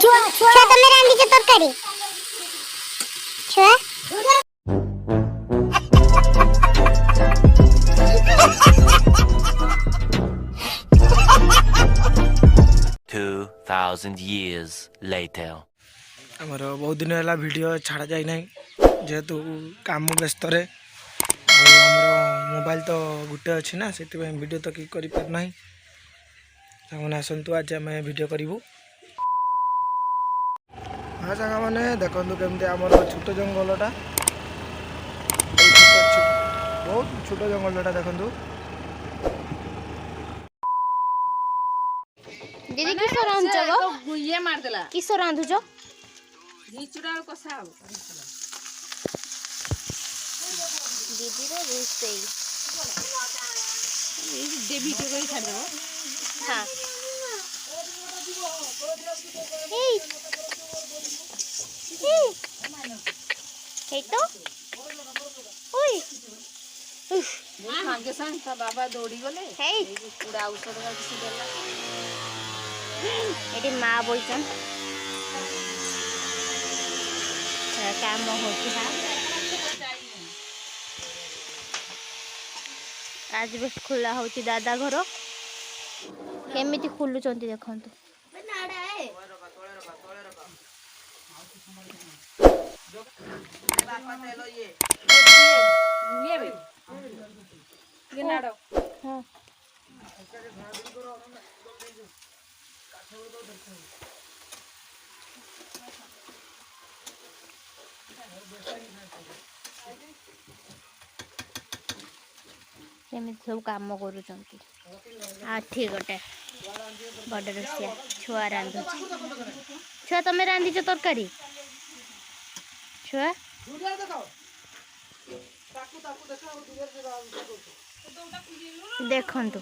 छुआ तमे रांधी तरकारी छुआ 2000 years later. आमर बहुत दिन है वीडियो छाड़ा जाए ना जेहेतु काम व्यस्त मोबाइल तो गोटे अच्छी ना से वीडियो तो कि कर पारना सांग आसतु आज आम वीडियो करूँ। हाँ सांग मैंने देखु केमती आम छोट जंगलटा बहुत छोट जंगलटा देखु दीदी किस रांधुछ गो ये मार देला किस रांधुछ घिचुड़ा कसा हो दीदी रो रोसई ये देवी के कोई छाड़ देबो। हां हे तो ओए मांगे संग ता बाबा दौड़ी गले हे पूरा औषध का किसी देला एडी मां बोलछन काम होती है आज बस खुला होती दादा घर केमिति खुलुचंती देखंतु ये नाड़ो हां एमती सब कम कर ठीक गोटे बड़ रोसिया छुआ रांधु छुआ तमें रांधिच तरकारी छुआ देखंतु